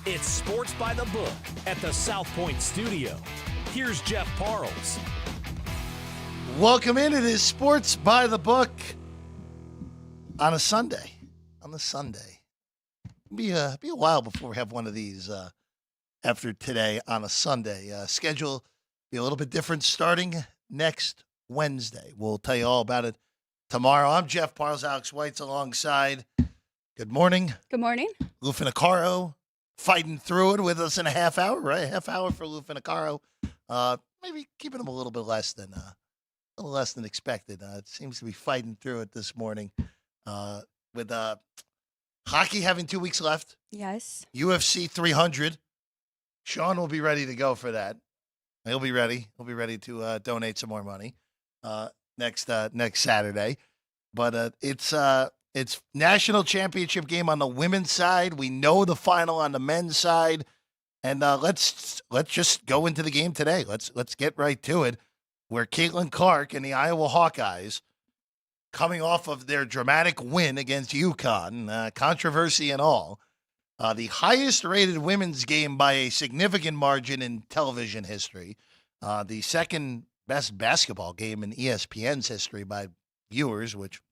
It's Sports by the Book at the South Point Studio. Here's Jeff Parles. Welcome in. It is Sports by the Book on a Sunday. On the Sunday. Be a while before we have one of these after today on a Sunday. Schedule be a little bit different starting next Wednesday. We'll tell you all about it tomorrow. I'm Jeff Parles. Alex White's alongside. Good morning. Good morning. Lou Finicaro fighting through it with us in a half hour, right? A half hour for Lou Finicaro. Maybe keeping him a little bit less than expected. It seems to be fighting through it this morning with hockey having 2 weeks left. Yes. UFC 300. Sean will be ready to go for that. He'll be ready. He'll be ready to donate some more money next Saturday. But it's national championship game on the women's side. We know the final on the men's side, and let's just go into the game today. Let's get right to it. Where Caitlin Clark and the Iowa Hawkeyes, coming off of their dramatic win against UConn, controversy and all, the highest-rated women's game by a significant margin in television history, the second-best basketball game in ESPN's history by viewers, which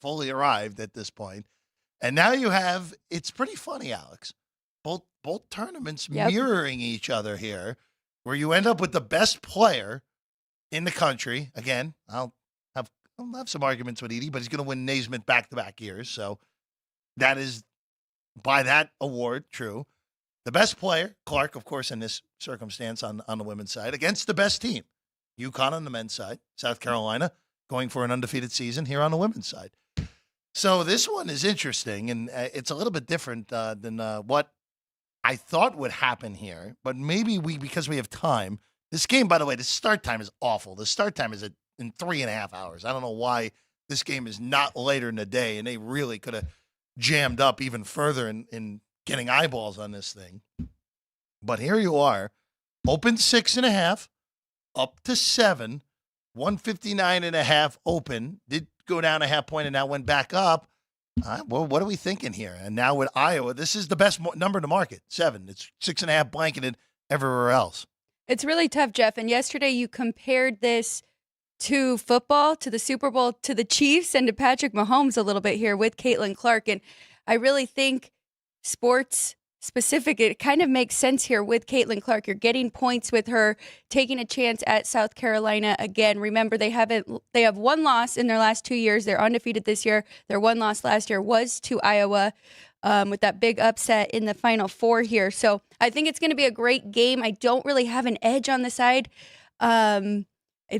fully arrived at this point. And now you have, it's pretty funny, Alex, both tournaments mirroring each other here, where you end up with the best player in the country. Again, I'll have some arguments with Edie, but he's going to win Naismith back-to-back years. So that is, by that award, true. The best player, Clark, of course, in this circumstance on the women's side, against the best team, UConn on the men's side, South Carolina, going for an undefeated season here on the women's side. So this one is interesting, and it's a little bit different than what I thought would happen here. But maybe because we have time. This game, by the way, the start time is awful. The start time is in 3.5 hours. I don't know why this game is not later in the day, and they really could have jammed up even further in getting eyeballs on this thing. But here you are, open 6.5, up to 7. 159.5 open, did go down a half point and now went back up. Well, what are we thinking here? And now with Iowa, this is the best number to market, 7. It's 6.5 blanketed everywhere else. It's really tough, Jeff. And yesterday you compared this to football, to the Super Bowl, to the Chiefs, and to Patrick Mahomes a little bit here with Caitlin Clark. And I really think sports specific, it kind of makes sense here with Caitlin Clark. You're getting points with her, taking a chance at South Carolina again. Remember, they have one loss in their last 2 years. They're undefeated this year. Their one loss last year was to Iowa with that big upset in the Final Four here. So I think it's going to be a great game. I don't really have an edge on the side. I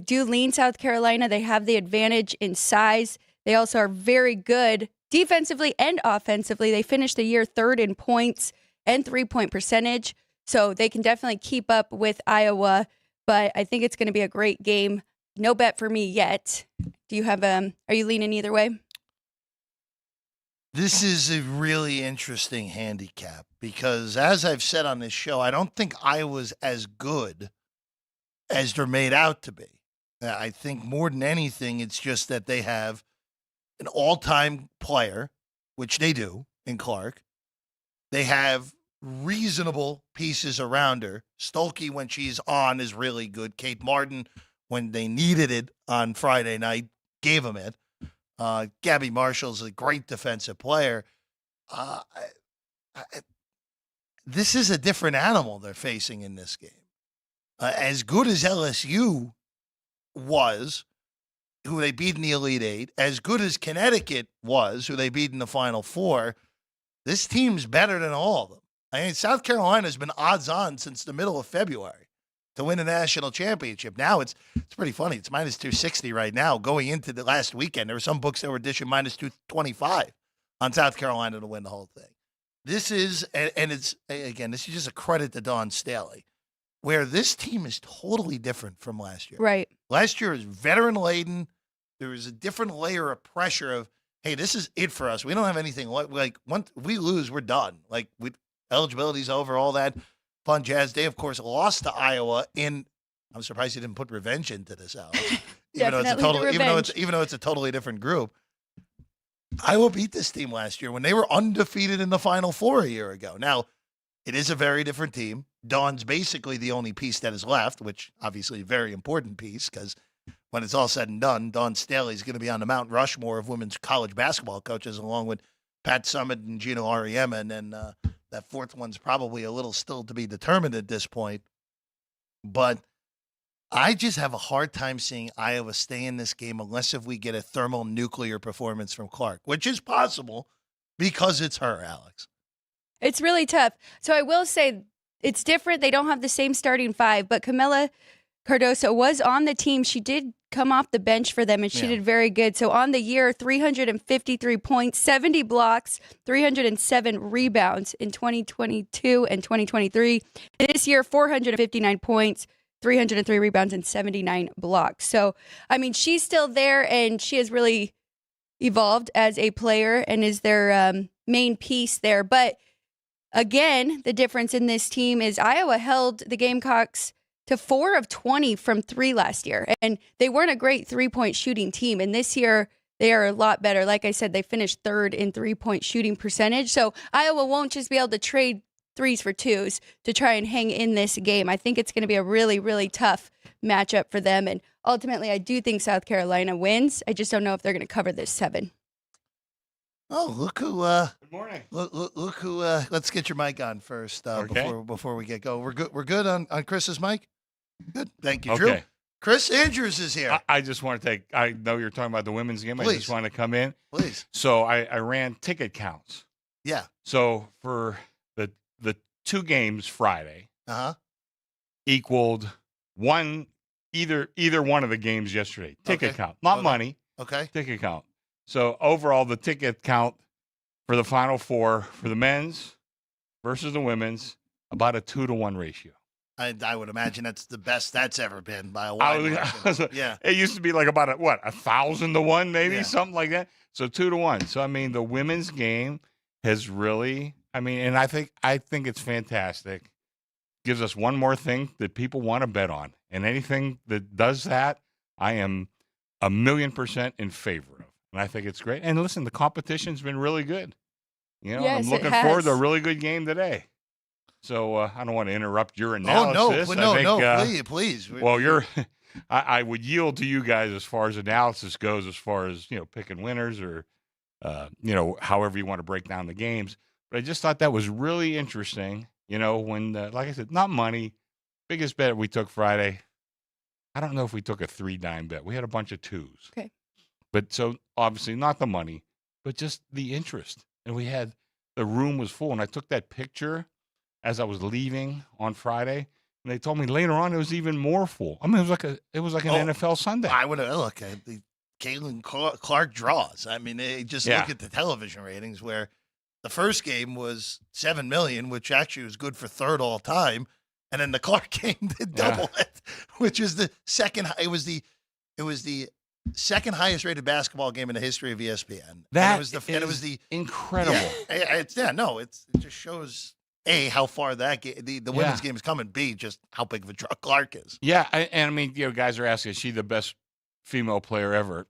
do lean South Carolina. They have the advantage in size. They also are very good defensively and offensively. They finished the year third in points and 3-point percentage. So they can definitely keep up with Iowa, but I think it's going to be a great game. No bet for me yet. Do you have are you leaning either way? This is a really interesting handicap because, as I've said on this show, I don't think Iowa's as good as they're made out to be. I think more than anything, it's just that they have an all-time player, which they do in Clark. They have reasonable pieces around her. Stolke, when she's on, is really good. Kate Martin, when they needed it on Friday night, gave them it. Gabby Marshall's a great defensive player. This is a different animal they're facing in this game. As good as LSU was, who they beat in the Elite Eight, as good as Connecticut was, who they beat in the Final Four, this team's better than all of them. I mean, South Carolina's been odds on since the middle of February to win a national championship. Now it's pretty funny. It's minus 260 right now. Going into the last weekend, there were some books that were dishing minus 225 on South Carolina to win the whole thing. This is, and it's, again, this is just a credit to Dawn Staley, where this team is totally different from last year. Right. Last year is veteran-laden. There was a different layer of pressure of, hey, this is it for us. We don't have anything like once we lose, we're done. Like eligibility's over, all that fun jazz. They, of course, lost to Iowa in. I'm surprised you didn't put revenge into this, Alex. even though it's a totally different group. Iowa beat this team last year when they were undefeated in the Final Four a year ago. Now, it is a very different team. Dawn's basically the only piece that is left, which obviously a very important piece because when it's all said and done, Dawn Staley is going to be on the Mount Rushmore of women's college basketball coaches, along with Pat Summitt and Gino Auriemma, and then that fourth one's probably a little still to be determined at this point. But I just have a hard time seeing Iowa stay in this game unless if we get a thermonuclear performance from Clark, which is possible because it's her, Alex. It's really tough. So I will say it's different. They don't have the same starting five, but Camila Cardoso was on the team. She did come off the bench for them, and she did very good. So on the year, 353 points, 70 blocks, 307 rebounds in 2022 and 2023. This year, 459 points, 303 rebounds, and 79 blocks. So, I mean, she's still there, and she has really evolved as a player and is their main piece there. But again, the difference in this team is Iowa held the Gamecocks to 4 of 20 from 3 last year. And they weren't a great three-point shooting team. And this year, they are a lot better. Like I said, they finished 3rd in three-point shooting percentage. So Iowa won't just be able to trade 3s for 2s to try and hang in this game. I think it's going to be a really, really tough matchup for them. And ultimately, I do think South Carolina wins. I just don't know if they're going to cover this 7. Oh, look who! Good morning. Look who! Let's get your mic on first Okay. before we get going. We're good on Chris's mic. Good, thank you, Okay. Drew. Chris Andrews is here. I just want to I know you're talking about the women's game. I Please. just want to come in. Please, So I ran ticket counts. yeah, So for the 2 games Friday equaled either one of the games yesterday. Ticket Okay. count, not Okay. money. okay. Ticket count. So overall, the ticket count for the Final Four for the men's versus the women's about a 2-to-1 ratio. I would imagine that's the best that's ever been by a I wide was- margin. Yeah, It used to be like about 1,000-to-1, maybe Yeah. something like that. So 2-to-1. So I mean, the women's game has really. I mean, and I think it's fantastic. Gives us one more thing that people want to bet on, and anything that does that, I am 1,000,000% in favor of. And I think it's great. And listen, the competition's been really good. You know, Yes, I'm it looking forward to a has. really good game today. So I don't want to interrupt your Oh analysis. no, I think, no, please. well, I would yield to you guys as far as analysis goes, as far as picking winners or however you want to break down the games. But I just thought that was really interesting. When like I said, not money. Biggest bet we took Friday. I don't know if we took a 3-dime bet. We had a bunch of 2s. Okay. But so obviously not the money, but just the interest. And the room was full. And I took that picture as I was leaving on Friday, and they told me later on it was even more full. I mean, it was like an NFL Sunday. I would look at the Caitlin Clark draws. I mean, they just look at the television ratings where the first game was 7 million, which actually was good for 3rd all time, and then the Clark game did double it, which was the second. It was the second highest rated basketball game in the history of ESPN. That and it was the incredible. It just shows how far that the women's game is coming. B, just how big of a draw Clark is. Yeah, and I mean, guys are asking, is she the best female player ever?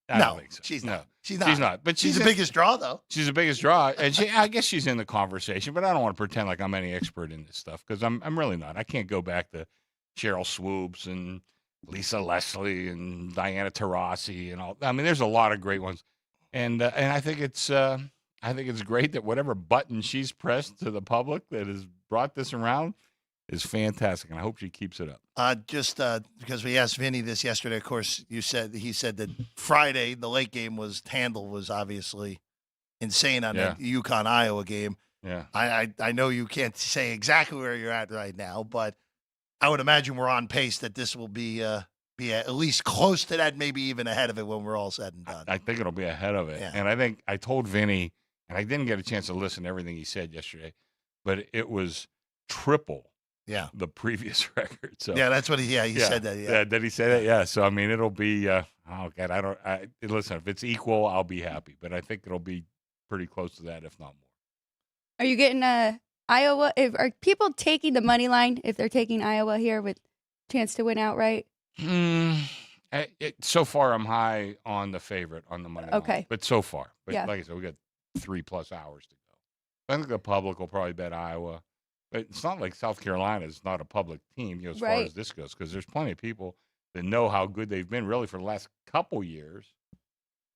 I don't think so. She's No. not. She's not. But She's the biggest draw, though. She's the biggest draw, and I guess she's in the conversation. But I don't want to pretend like I'm any expert in this stuff because I'm really not. I can't go back to Cheryl Swoops and Lisa Leslie and Diana Taurasi and all. I mean, there's a lot of great ones, and I think it's great that whatever button she's pressed to the public that has brought this around is fantastic, and I hope she keeps it up. Just because we asked Vinny this yesterday, of course, he said that Friday the late game handle was obviously insane on the UConn Iowa game. Yeah, I know you can't say exactly where you're at right now, but I would imagine we're on pace that this will be at least close to that, maybe even ahead of it when we're all said and done. I think it'll be ahead of it, and I think I told Vinny, and I didn't get a chance to listen to everything he said yesterday, but it was triple. Yeah, the previous record. So that's what he said that. Yeah, did he say that? Yeah. So I mean, it'll be. Oh God, listen. If it's equal, I'll be happy. But I think it'll be pretty close to that, if not more. Are you getting Iowa? Are people taking the money line if they're taking Iowa here with chance to win outright? So far, I'm high on the favorite on the money line. Okay. But so far. But Yeah. like I said, we got 3+ hours to go. I think the public will probably bet Iowa. But it's not like South Carolina is not a public team, as far as this goes, because there's plenty of people that know how good they've been really for the last couple years.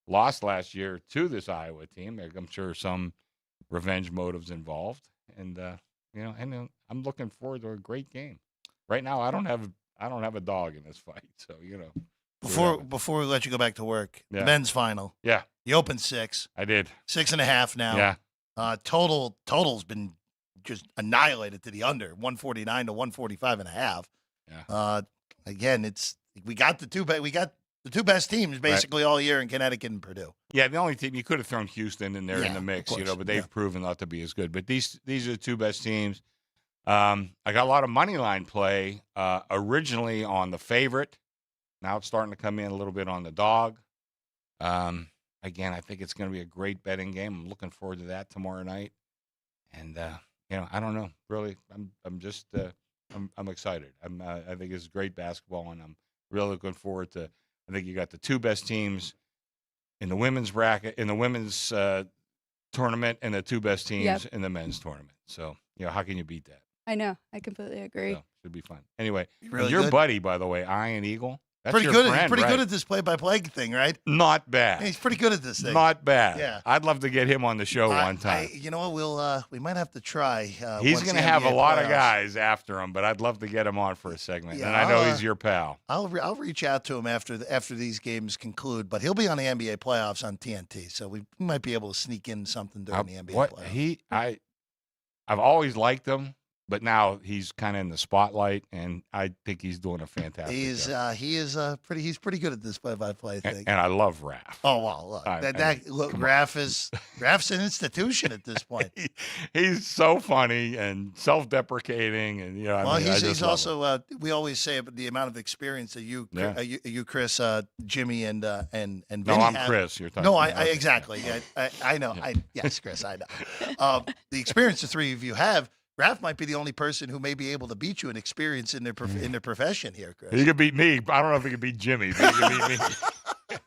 Lost last year to this Iowa team. I'm sure some revenge motives involved. And, I'm looking forward to a great game. Right now, I don't have a dog in this fight. So, Before we let you go back to work, Yeah. men's final. Yeah. You opened 6. I did. 6.5 now. Yeah. Total's been just annihilated to the under, 149 to 145.5. Yeah. Again, we got the two best teams basically all year in Connecticut and Purdue. Yeah, the only team you could have thrown Houston in there in the mix, of course. but they've proven not to be as good. But these are the two best teams. I got a lot of money line play originally on the favorite. Now it's starting to come in a little bit on the dog. Again, I think it's going to be a great betting game. I'm looking forward to that tomorrow night. And I don't know. Really, I'm just I'm excited. I think it's great basketball, and I'm really looking forward to. I think you got the two best teams in the women's bracket, in the women's tournament, and the two best teams in the men's tournament. So how can you beat that? I know. I completely agree. So, should be fun. Anyway, Really your good. buddy, by the way, Iron Eagle. That's Pretty your good. friend, He's pretty right? good at this play-by-play thing, right? Not bad. He's pretty good at this thing. Not bad. Yeah. I'd love to get him on the show one time. You know what? We might have to try. He's going to have a lot of guys after him, but I'd love to get him on for a segment. Yeah, and I know he's your pal. I'll reach out to him after these games conclude, but he'll be on the NBA playoffs on TNT, so we might be able to sneak in something during the NBA playoffs. I've always liked him, but now he's kind of in the spotlight, and I think he's doing a fantastic job. He's pretty good at this play-by-play thing. And I love Raph. Oh well, look, Raph's an institution at this point. He's so funny and self-deprecating, and he's also. We always say about the amount of experience that you Chris, Jimmy, and Vinny I'm have. Chris. You're talking. No, exactly. I know. Yeah. Yes, Chris, I know. The experience the three of you have. Raph might be the only person who may be able to beat you in experience in their profession here, Chris. He could beat me. I don't know if he could beat Jimmy, but he could beat me.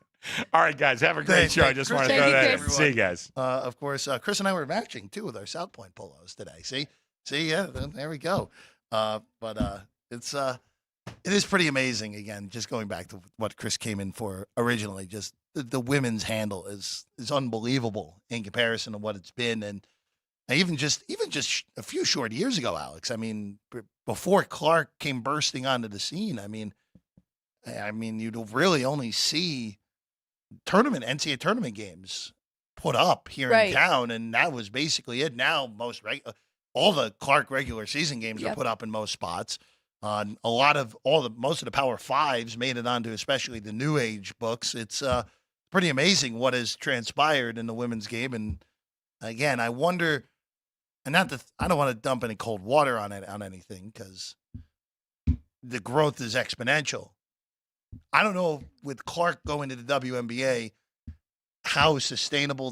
All right, guys, have a great show. I just want to throw that in. See you guys. Of course, Chris and I were matching, too, with our South Point polos today. See, yeah, there we go. But it is pretty amazing, again, just going back to what Chris came in for originally. Just the women's handle is unbelievable in comparison to what it's been. And even just a few short years ago, Alex. I mean, before Clark came bursting onto the scene, I mean, you'd really only see NCAA tournament games put up here in town, and that was basically it. Now all the Clark regular season games are put up in most spots. Most of the Power Fives made it onto, especially the New Age books. It's pretty amazing what has transpired in the women's game, and again, I wonder. And I don't want to dump any cold water on anything because the growth is exponential. I don't know with Clark going to the WNBA how sustainable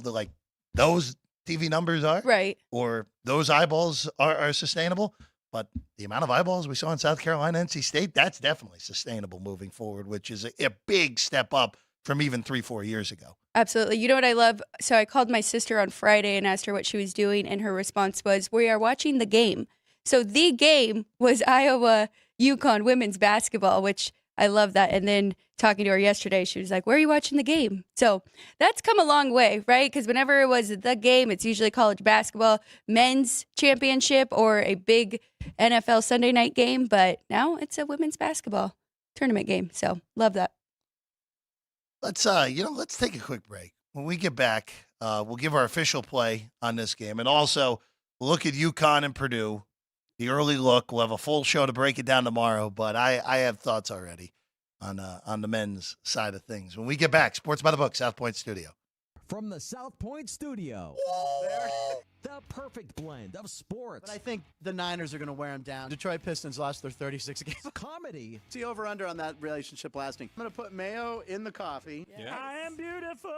those TV numbers are, right? Or those eyeballs are sustainable. But the amount of eyeballs we saw in South Carolina, NC State, that's definitely sustainable moving forward, which is a big step up from even 3-4 years ago. Absolutely. You know what I love? So I called my sister on Friday and asked her what she was doing, and her response was, "We are watching the game." So the game was Iowa UConn women's basketball, which I love that. And then talking to her yesterday, she was like, "Where are you watching the game?" So that's come a long way, right? Because whenever it was the game, it's usually college basketball, men's championship, or a big NFL Sunday night game. But now it's a women's basketball tournament game. So love that. Let's take a quick break. When we get back, we'll give our official play on this game, and also look at UConn and Purdue. The early look. We'll have a full show to break it down tomorrow, but I have thoughts already on the men's side of things. When we get back, Sports by the Book, South Point Studio. From the South Point Studio, the perfect blend of sports. But I think the Niners are going to wear them down. Detroit Pistons lost their 36 games. Comedy. See over-under on that relationship lasting. I'm going to put mayo in the coffee. Yeah. I am beautiful.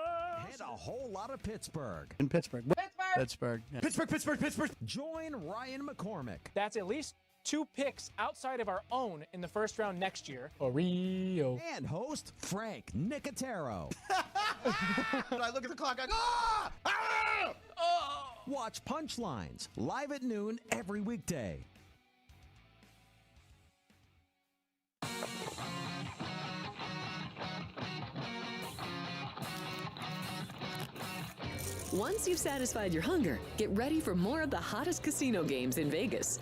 And a whole lot of Pittsburgh. In Pittsburgh. Pittsburgh. Yeah. Pittsburgh. Join Ryan McCormick. That's at least 2 picks outside of our own in the first round next year. Oreo. And host Frank Nicotero. I look at the clock, I go, ah! Ah! Watch Punchlines live at noon every weekday. Once you've satisfied your hunger, get ready for more of the hottest casino games in Vegas.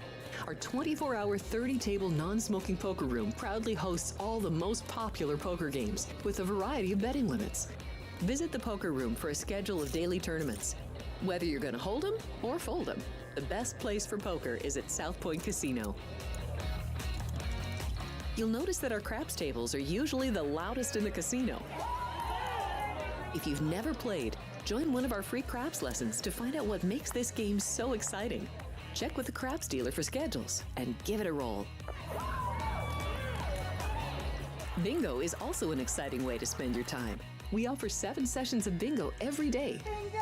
Our 24-hour, 30-table non-smoking poker room proudly hosts all the most popular poker games with a variety of betting limits. Visit the poker room for a schedule of daily tournaments. Whether you're going to hold 'em or fold 'em, the best place for poker is at South Point Casino. You'll notice that our craps tables are usually the loudest in the casino. If you've never played, join one of our free craps lessons to find out what makes this game so exciting. Check with the craps dealer for schedules and give it a roll. Bingo is also an exciting way to spend your time. We offer 7 sessions of bingo every day. Bingo!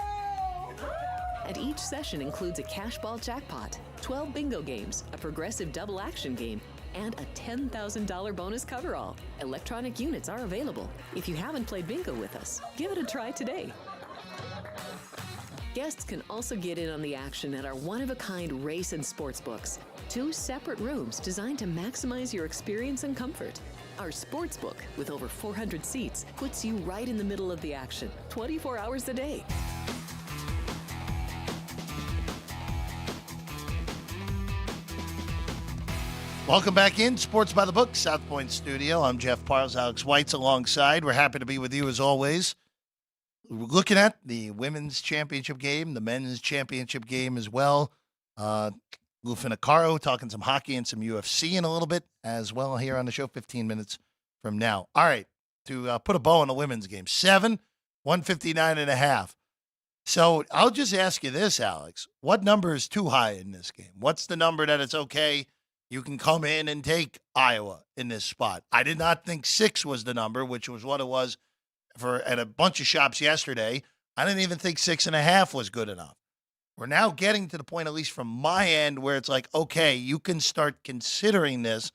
And each session includes a cash ball jackpot, 12 bingo games, a progressive double action game, and a $10,000 bonus coverall. Electronic units are available. If you haven't played bingo with us, give it a try today. Guests can also get in on the action at our one-of-a-kind race and sports books. 2 separate rooms designed to maximize your experience and comfort. Our sports book, with over 400 seats, puts you right in the middle of the action, 24 hours a day. Welcome back in Sports by the Book, South Point Studio. I'm Jeff Parles, Alex White's alongside. We're happy to be with you as always. We're looking at the women's championship game, the men's championship game as well. Lou Finocchiaro talking some hockey and some UFC in a little bit as well here on the show, 15 minutes from now. All right, to put a bow on the women's game, 7, 159.5. So I'll just ask you this, Alex. What number is too high in this game? What's the number that it's okay? You can come in and take Iowa in this spot. I did not think 6 was the number, which was what it was at a bunch of shops yesterday. I didn't even think 6.5 was good enough. We're now getting to the point, at least from my end, where it's like, okay, you can start considering this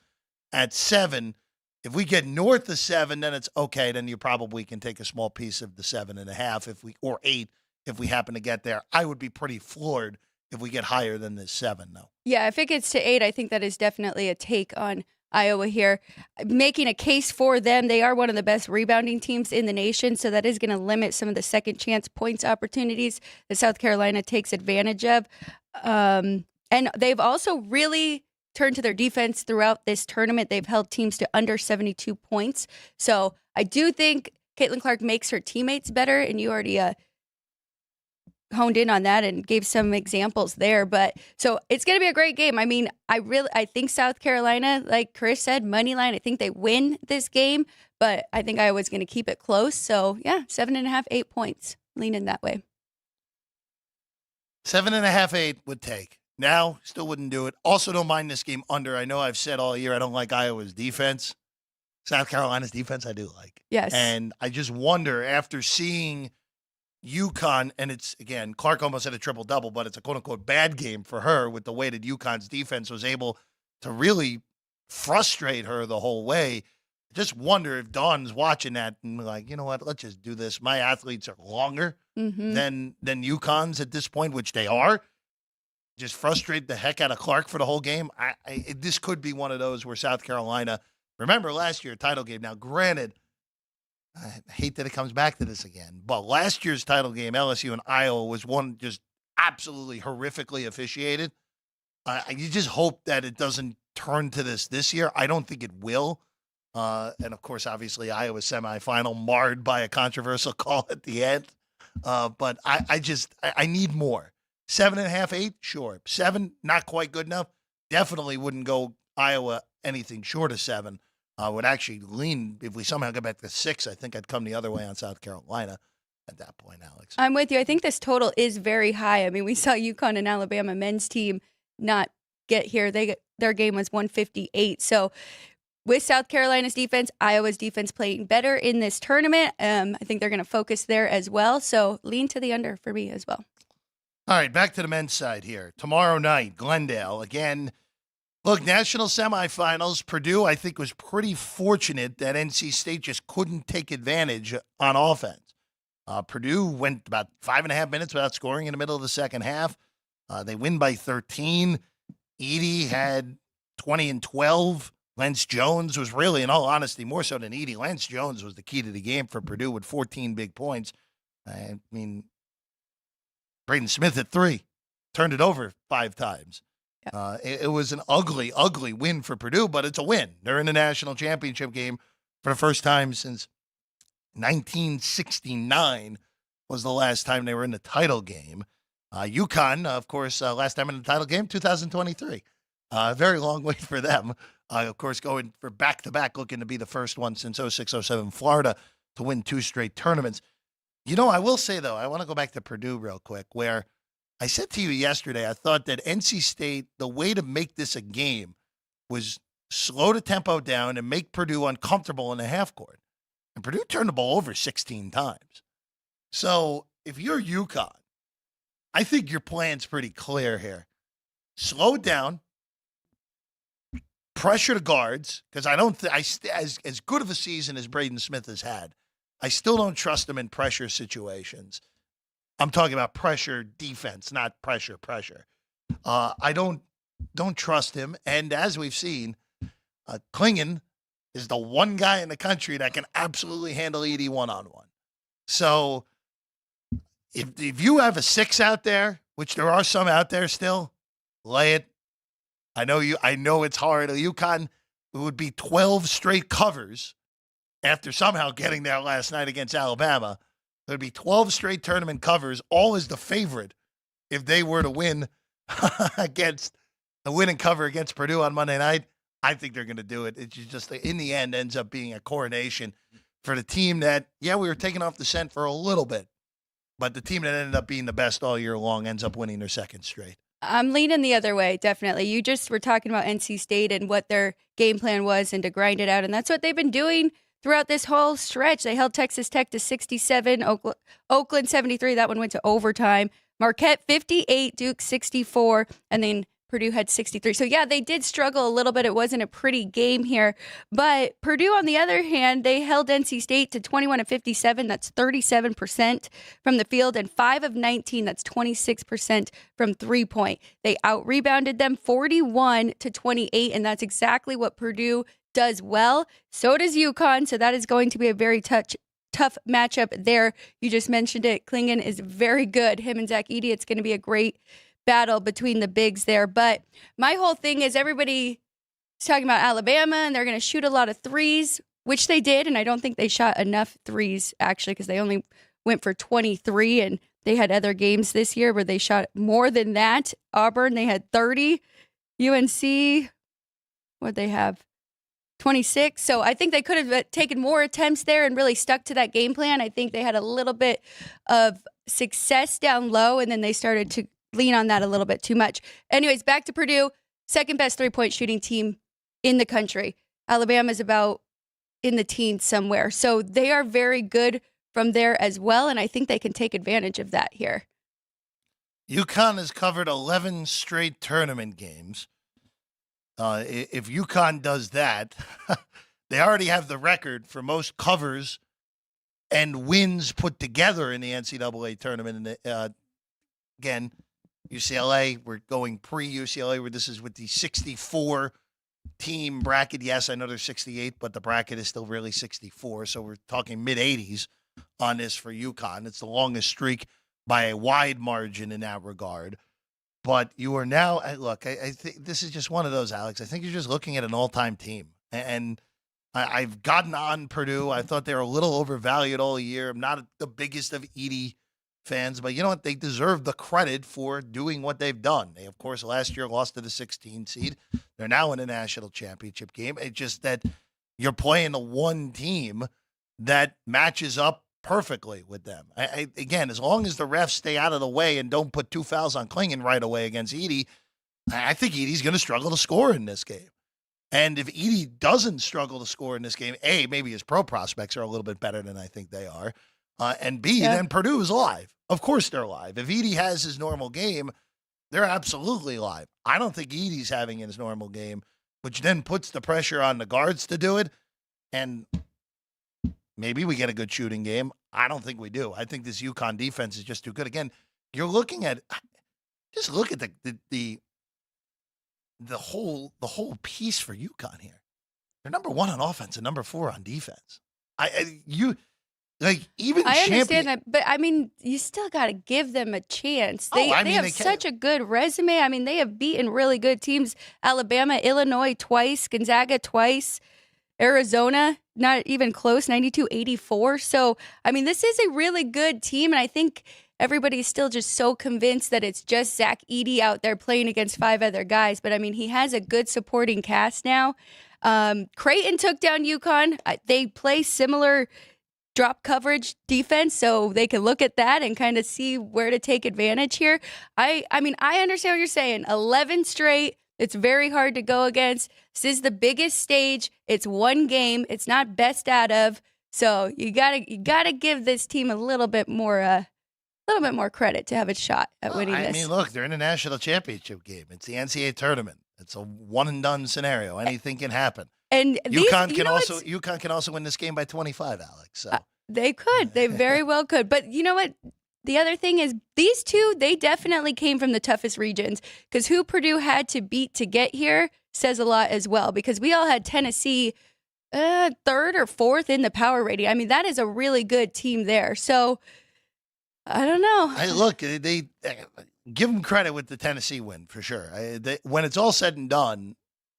at 7. If we get north of 7, then it's okay. Then you probably can take a small piece of the 7.5 or 8 if we happen to get there. I would be pretty floored if we get higher than this 7, though. Yeah, if it gets to 8, I think that is definitely a take on Iowa here. Making a case for them, they are one of the best rebounding teams in the nation, so that is going to limit some of the second chance points opportunities that South Carolina takes advantage of. And they've also really turned to their defense throughout this tournament. They've held teams to under 72 points. So I do think Caitlin Clark makes her teammates better, and you already honed in on that and gave some examples there. But so it's going to be a great game. I mean, I think South Carolina, like Chris said, money line, I think they win this game, but I think Iowa's going to keep it close. So yeah, 7.5, 8 points, leaning that way. 7.5, 8 would take. Now, still wouldn't do it. Also don't mind this game under. I know I've said all year I don't like Iowa's defense. South Carolina's defense I do like. Yes. And I just wonder, after seeing UConn, and it's, again, Clark almost had a triple-double, but it's a quote-unquote bad game for her with the way that UConn's defense was able to really frustrate her the whole way. I just wonder if Dawn's watching that and like, you know what, let's just do this. My athletes are longer than UConn's at this point, which they are. Just frustrate the heck out of Clark for the whole game. This could be one of those where South Carolina, remember last year, title game. Now, granted, I hate that it comes back to this again, but last year's title game, LSU and Iowa, was one just absolutely horrifically officiated. You just hope that it doesn't turn to this year. I don't think it will. And, of course, obviously, Iowa's semifinal marred by a controversial call at the end. But I need more. 7.5, 8, sure. 7, not quite good enough. Definitely wouldn't go Iowa anything short of 7. I would actually lean, if we somehow get back to 6, I think I'd come the other way on South Carolina at that point, Alex. I'm with you. I think this total is very high. I mean, we saw UConn and Alabama men's team not get here. Their game was 158. So with South Carolina's defense, Iowa's defense playing better in this tournament. I think they're going to focus there as well. So lean to the under for me as well. All right, back to the men's side here. Tomorrow night, Glendale. Again, Look, national semifinals, Purdue, I think, was pretty fortunate that NC State just couldn't take advantage on offense. Purdue went about 5.5 minutes without scoring in the middle of the second half. They win by 13. Edey had 20 and 12. Lance Jones was really, in all honesty, more so than Edey. Lance Jones was the key to the game for Purdue with 14 big points. I mean, Braden Smith at 3, turned it over 5 times. It was an ugly, ugly win for Purdue, but it's a win. They're in the national championship game for the first time since 1969 was the last time they were in the title game. UConn, of course, last time in the title game, 2023. Very long wait for them. Of course, going for back-to-back, looking to be the first one since 06-07 Florida to win 2 straight tournaments. You know, I will say, though, I want to go back to Purdue real quick, where I said to you yesterday, I thought that NC State, the way to make this a game was slow the tempo down and make Purdue uncomfortable in the half court. And Purdue turned the ball over 16 times. So if you're UConn, I think your plan's pretty clear here. Slow it down, pressure the guards, because I don't as good of a season as Braden Smith has had, I still don't trust him in pressure situations. I'm talking about pressure defense, not pressure. I don't trust him. And as we've seen, Klingon is the one guy in the country that can absolutely handle Edey one-on-one. So if you have a 6 out there, which there are some out there still, lay it. I know it's hard. UConn, it would be 12 straight covers after somehow getting there last night against Alabama. There'd be 12 straight tournament covers, all as the favorite if they were to win against a win and cover against Purdue on Monday night. I think they're going to do it. It just, in the end, ends up being a coronation for the team that, we were taken off the scent for a little bit, but the team that ended up being the best all year long ends up winning their second straight. I'm leaning the other way, definitely. You just were talking about NC State and what their game plan was and to grind it out, and that's what they've been doing throughout this whole stretch. They held Texas Tech to 67, Oakland 73. That one went to overtime. Marquette 58, Duke 64, and then Purdue had 63. So, they did struggle a little bit. It wasn't a pretty game here. But Purdue, on the other hand, they held NC State to 21 of 57. That's 37% from the field. And 5 of 19. That's 26% from three-point. They out-rebounded them 41 to 28. And that's exactly what Purdue does well. So does UConn. So that is going to be a very tough matchup there. You just mentioned it. Klingon is very good. Him and Zach Edey, it's going to be a great battle between the bigs there. But my whole thing is everybody's talking about Alabama and they're going to shoot a lot of threes, which they did. And I don't think they shot enough threes, actually, because they only went for 23. And they had other games this year where they shot more than that. Auburn, they had 30. UNC, what'd they have? 26. So I think they could have taken more attempts there and really stuck to that game plan. I think they had a little bit of success down low, and then they started to lean on that a little bit too much. Anyways, back to Purdue, second best three-point shooting team in the country. Alabama's about in the teens somewhere. So they are very good from there as well, and I think they can take advantage of that here. UConn has covered 11 straight tournament games. If UConn does that, they already have the record for most covers and wins put together in the NCAA tournament. And again, UCLA, we're going pre-UCLA, where this is with the 64-team bracket. Yes, I know there's 68, but the bracket is still really 64. So we're talking mid-80s on this for UConn. It's the longest streak by a wide margin in that regard. But you are now, look, I think this is just one of those, Alex. I think you're just looking at an all-time team. And I've gotten on Purdue. I thought they were a little overvalued all year. I'm not the biggest of Edey fans, but you know what? They deserve the credit for doing what they've done. They, of course, last year lost to the 16 seed. They're now in a national championship game. It's just that you're playing the one team that matches up perfectly with them. Again, as long as the refs stay out of the way and don't put 2 fouls on Klingon right away against Edey, I think Edey's going to struggle to score in this game. And if Edey doesn't struggle to score in this game, A, maybe his pro prospects are a little bit better than I think they are. And B, then Purdue is alive. Of course they're alive. If Edey has his normal game, They're absolutely live. I don't think Edey's having his normal game, which then puts the pressure on the guards to do it. And maybe we get a good shooting game. I don't think we do. I think this UConn defense is just too good. Again, you're looking at just look at the whole piece for UConn here. They're number 1 on offense and number 4 on defense. I understand that, but I mean, you still got to give them a chance. They have such a good resume. I mean, they have beaten really good teams: Alabama, Illinois twice, Gonzaga twice, Arizona not even close, 92-84. So, I mean, this is a really good team, and I think everybody's still just so convinced that it's just Zach Edey out there playing against 5 other guys. But I mean, he has a good supporting cast now. Creighton took down UConn. They play similar drop coverage defense, so they can look at that and kind of see where to take advantage here. I mean, I understand what you're saying. 11 straight. It's very hard to go against. This is the biggest stage. It's one game. It's not best out of. So you gotta give this team a little bit more credit to have a shot at winning this. I mean, look, they're in a national championship game. It's the NCAA tournament. It's a one and done scenario. Anything can happen. And UConn can also win this game by 25, Alex. So they could. They very well could. But you know what? The other thing is these two, they definitely came from the toughest regions, because who Purdue had to beat to get here says a lot as well, because we all had Tennessee 3rd or 4th in the power rating. I mean, that is a really good team there. So I don't know. They give them credit with the Tennessee win for sure. When it's all said and done,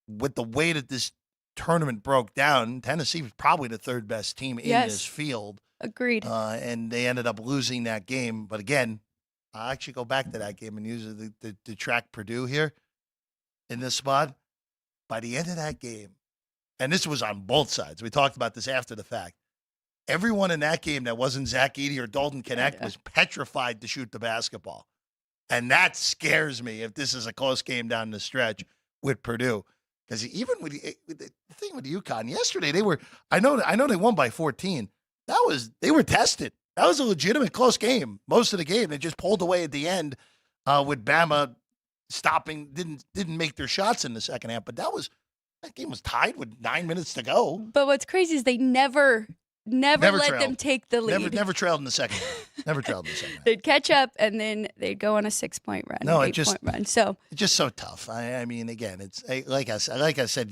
with the way that this tournament broke down, Tennessee was probably the 3rd best team in this field. Agreed. And they ended up losing that game. But again, I'll actually go back to that game and use it to track Purdue here in this spot. By the end of that game, and this was on both sides, we talked about this after the fact, everyone in that game that wasn't Zach Edey or Dalton Connect was petrified to shoot the basketball. And that scares me if this is a close game down the stretch with Purdue. Because even with the thing with UConn, yesterday I know they won by 14. They were tested. That was a legitimate close game. Most of the game, they just pulled away at the end with Bama stopping, didn't make their shots in the second half. But that game was tied with 9 minutes to go. But what's crazy is they never let them take the lead. Never trailed in the second half. Never trailed in the second half. They'd catch up and then they'd go on a 6-point run. No, point run. So it's just so tough. I mean, again, it's like I said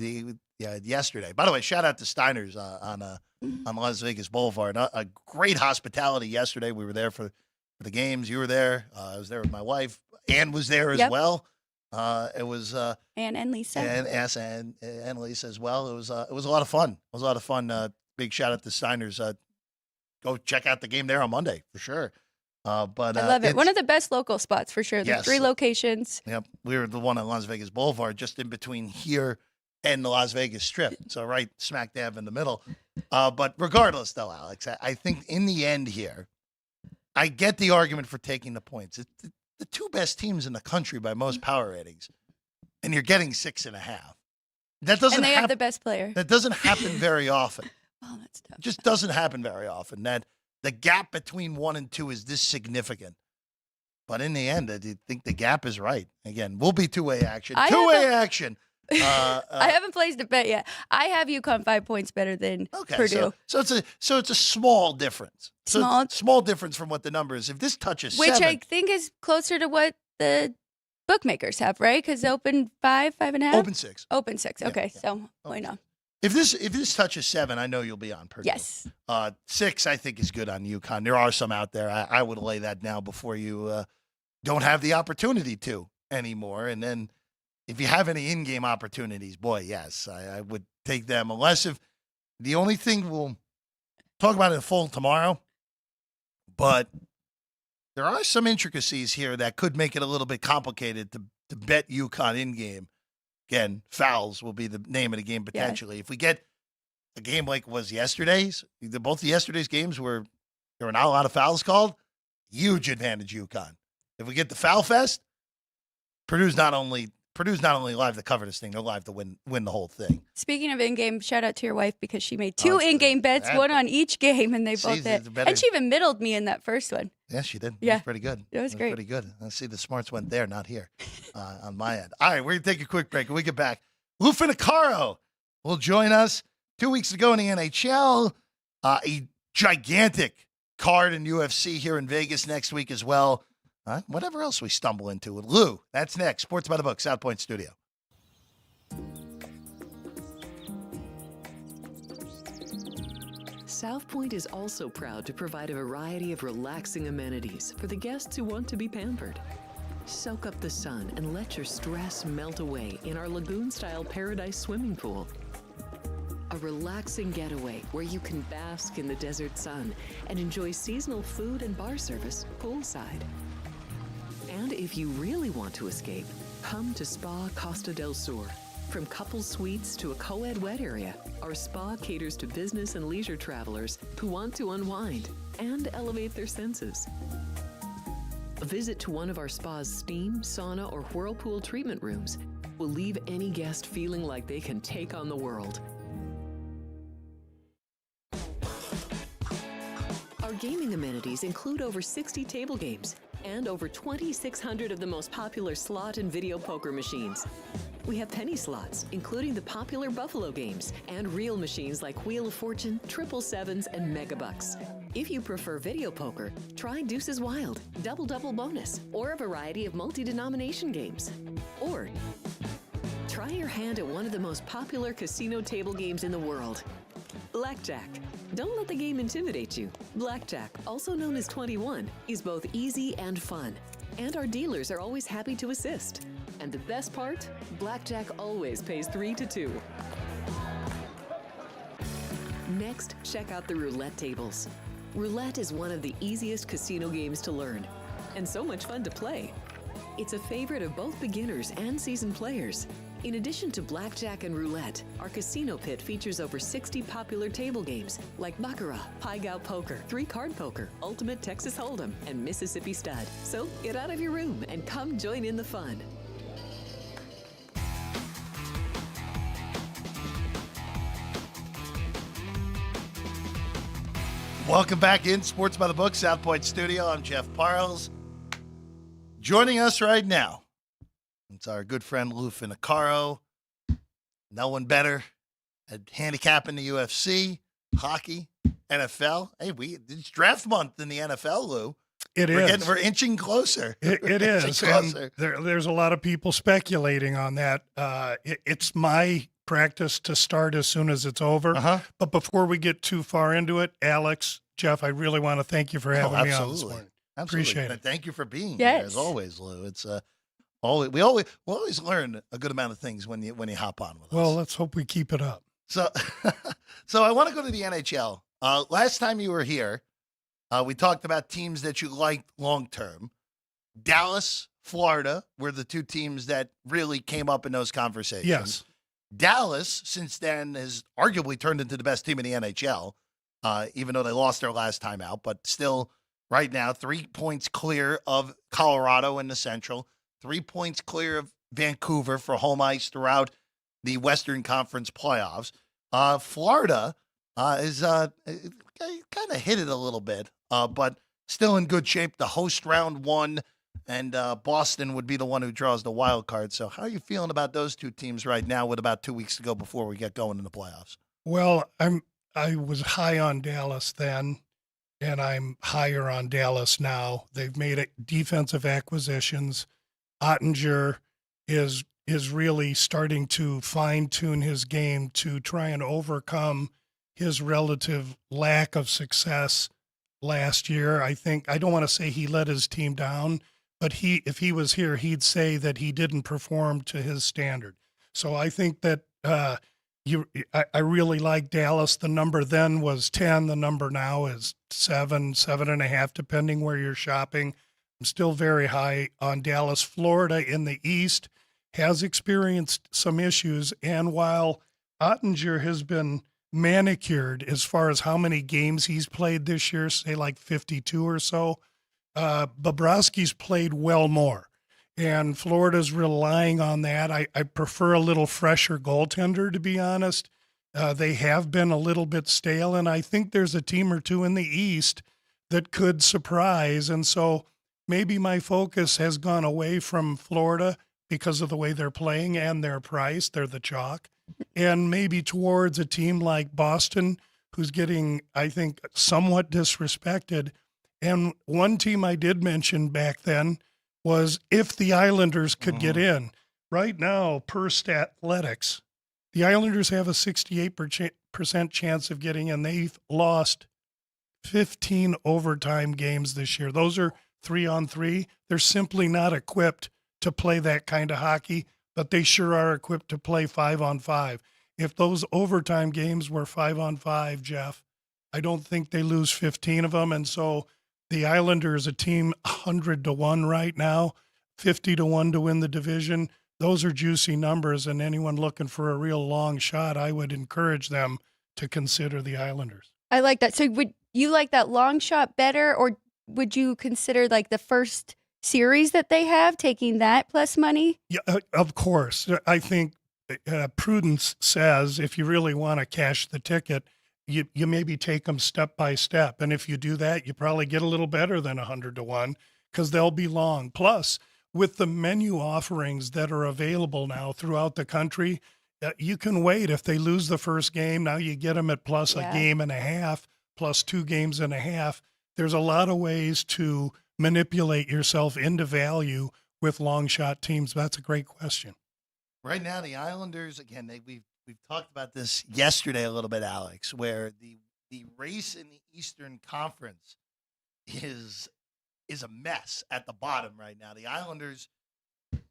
yesterday. By the way, shout out to Steiner's on Las Vegas Boulevard. A great hospitality yesterday. We were there for the games. You were there. I was there with my wife. Ann was there as well. It was Ann and Lisa. And Lisa as well. It was a lot of fun. It was a lot of fun. Big shout out to Steiner's. Go check out the game there on Monday for sure. But I love it. One of the best local spots for sure. There's 3 locations. Yep. We were the one on Las Vegas Boulevard, just in between here and the Las Vegas Strip. So right smack dab in the middle. But regardless, though, Alex, I think in the end here, I get the argument for taking the points. It's the 2 best teams in the country by most power ratings, and you're getting 6.5. That doesn't. And they have the best player. That doesn't happen very often. Oh, that's tough. It just doesn't happen very often. That the gap between 1 and 2 is this significant. But in the end, I think the gap is right. Again, we'll be two-way action. Two-way action. I haven't placed a bet yet. I have UConn 5 points better than Purdue. So it's a small difference. Small difference from what the number is. If this touches 7, which I think is closer to what the bookmakers have, right? Because open 5.5, open 6, open 6. Okay, so why not? If this touches 7, I know you'll be on Purdue. Yes. 6, I think, is good on UConn. There are some out there. I would lay that now before you don't have the opportunity to anymore. And then if you have any in-game opportunities, boy, yes, I would take them. Unless if the only thing we'll talk about in full tomorrow, but there are some intricacies here that could make it a little bit complicated to bet UConn in-game. Again, fouls will be the name of the game potentially. Yeah. If we get a game like was yesterday's, both yesterday's games where there were not a lot of fouls called, huge advantage UConn. If we get the foul fest, Purdue Purdue's not only live to cover this thing, they're live to win the whole thing. Speaking of in-game, shout out to your wife because she made two in-game bets, one on each game, and they both hit. And she even middled me in that first one. Yeah, she did. Yeah. It was pretty good. It was great. Pretty good. Let's see, the smarts went there, not here on my end. All right, we're going to take a quick break. When we get back, Lou Finicaro will join us. 2 weeks ago in the NHL, a gigantic card in UFC here in Vegas next week as well. Whatever else we stumble into with Lou. That's next. Sports by the Book, South Point Studio. South Point is also proud to provide a variety of relaxing amenities for the guests who want to be pampered. Soak up the sun and let your stress melt away in our lagoon-style paradise swimming pool. A relaxing getaway where you can bask in the desert sun and enjoy seasonal food and bar service poolside. And if you really want to escape, come to Spa Costa del Sur. From couple suites to a co-ed wet area, our spa caters to business and leisure travelers who want to unwind and elevate their senses. A visit to one of our spa's steam, sauna, or whirlpool treatment rooms will leave any guest feeling like they can take on the world. Our gaming amenities include over 60 table games and over 2,600 of the most popular slot and video poker machines. We have penny slots, including the popular Buffalo games, and real machines like Wheel of Fortune, Triple Sevens, and Megabucks. If you prefer video poker, try Deuces Wild, Double Double Bonus, or a variety of multi-denomination games. Or try your hand at one of the most popular casino table games in the world, Blackjack. Don't let the game intimidate you. Blackjack, also known as 21, is both easy and fun. And our dealers are always happy to assist. And the best part? Blackjack always pays 3 to 2. Next, check out the roulette tables. Roulette is one of the easiest casino games to learn, and so much fun to play. It's a favorite of both beginners and seasoned players. In addition to blackjack and roulette, our casino pit features over 60 popular table games like Baccarat, Pai Gow Poker, 3-Card Poker, Ultimate Texas Hold'em, and Mississippi Stud. So get out of your room and come join in the fun. Welcome back in Sports by the Book, South Point Studio. I'm Jeff Parles. Joining us right now, it's our good friend Lou Finicaro. No one better at handicapping the UFC, hockey, NFL. Hey, it's draft month in the NFL, Lou. We're inching closer. It is. And there's a lot of people speculating on that. It's my practice to start as soon as it's over. But before we get too far into it, Alex, Jeff, I really want to thank you for having me on this morning. Appreciate it. Thank you for being here as always, Lou. It's we always learn a good amount of things when you hop on with us. Well, let's hope we keep it up. So I want to go to the NHL. Last time you were here, we talked about teams that you liked long term. Dallas, Florida were the two teams that really came up in those conversations. Yes. Dallas, since then, has arguably turned into the best team in the NHL, even though they lost their last time out. But still, right now, 3 points clear of Colorado in the Central, 3 points clear of Vancouver for home ice throughout the Western Conference playoffs. Florida is kind of hit it a little bit, but still in good shape. The host round one, and Boston would be the one who draws the wild card. So how are you feeling about those two teams right now with about 2 weeks to go before we get going in the playoffs? Well, I was high on Dallas then, and I'm higher on Dallas now. They've made defensive acquisitions. Ottinger is really starting to fine-tune his game to try and overcome his relative lack of success last year. I don't want to say he let his team down, but if he was here, he'd say that he didn't perform to his standard. So I think that I really like Dallas. The number then was 10. The number now is 7.5, depending where you're shopping. I'm still very high on Dallas. Florida in the East has experienced some issues, and while Ottinger has been manicured as far as how many games he's played this year, say like 52 or so, Bobrovsky's played well more. and Florida's relying on that. I prefer a little fresher goaltender, to be honest. They have been a little bit stale, and I think there's a team or two in the East that could surprise. And so maybe my focus has gone away from Florida because of the way they're playing and their price. They're the chalk. And maybe towards a team like Boston, who's getting, I think, somewhat disrespected. And one team I did mention back then was if the Islanders could get in. Right now, per Stathletics, the Islanders have a 68% chance of getting in. They've lost 15 overtime games this year. Those are 3-on-3. They're simply not equipped to play that kind of hockey, but they sure are equipped to play 5-on-5. If those overtime games were 5-on-5, Jeff, I don't think they lose 15 of them. And so the Islanders, a team 100-1 right now, 50-1 to win the division. Those are juicy numbers, and anyone looking for a real long shot, I would encourage them to consider the Islanders. I like that. So would you like that long shot better, or would you consider like the first series that they have, taking that plus money? Yeah, of course. I think prudence says if you really want to cash the ticket, you maybe take them step by step. And if you do that, you probably get a little better than 100-1 because they'll be long. Plus, with the menu offerings that are available now throughout the country, you can wait. If they lose the first game, now you get them at plus a game and a half, plus 2 games and a half. There's a lot of ways to manipulate yourself into value with long shot teams. That's a great question. Right now, the Islanders, again, we've talked about this yesterday a little bit, Alex, where the race in the Eastern Conference is a mess at the bottom right now. The Islanders,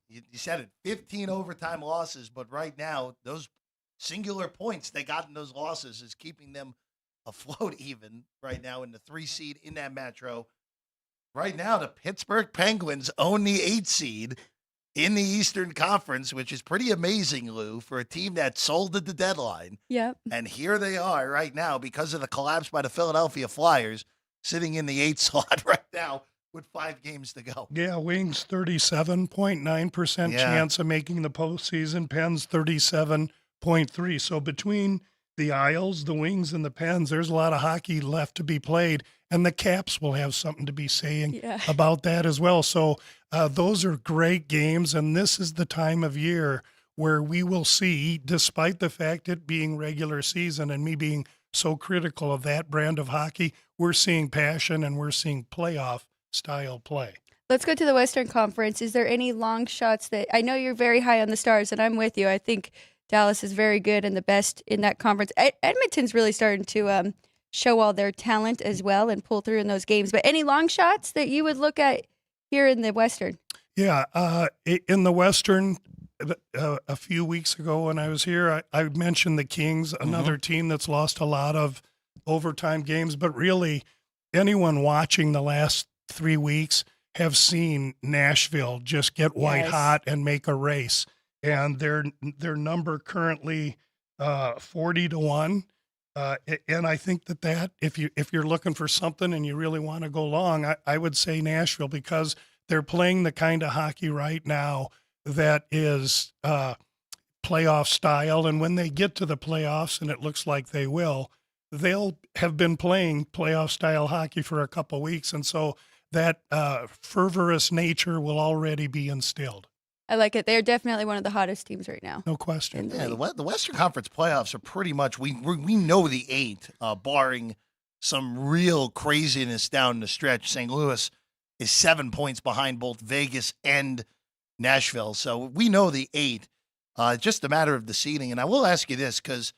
you said it, 15 overtime losses, but right now, those singular points they got in those losses is keeping them afloat even right now in the 3 seed in that metro. Right now, the Pittsburgh Penguins own the 8 seed in the Eastern Conference, which is pretty amazing, Lou, for a team that sold at the deadline. Yep. And here they are right now because of the collapse by the Philadelphia Flyers, sitting in the 8 slot right now with 5 games to go. Yeah, Wings 37.9% chance of making the postseason. Pens 37.3%. So between the Isles, the Wings, and the Pens, there's a lot of hockey left to be played. And the Caps will have something to be saying about that as well. So those are great games. And this is the time of year where we will see, despite the fact it being regular season and me being so critical of that brand of hockey, we're seeing passion and we're seeing playoff style play. Let's go to the Western Conference. Is there any long shots that, I know you're very high on the Stars, and I'm with you. I think Dallas is very good and the best in that conference. Edmonton's really starting to show all their talent as well and pull through in those games. But any long shots that you would look at here in the Western? Yeah, in the Western, a few weeks ago when I was here, I mentioned the Kings, another team that's lost a lot of overtime games. But really, anyone watching the last 3 weeks have seen Nashville just get white hot and make a race. And their number currently 40-1. And I think that if you're looking for something and you really want to go long, I would say Nashville, because they're playing the kind of hockey right now that is playoff style. And when they get to the playoffs, and it looks like they will, they'll have been playing playoff style hockey for a couple weeks. And so that fervorous nature will already be instilled. I like it. They're definitely one of the hottest teams right now. No question. Yeah, the Western Conference playoffs are pretty much, we know the 8, barring some real craziness down the stretch. St. Louis is 7 points behind both Vegas and Nashville. So we know the 8. Just a matter of the seeding. And I will ask you this, because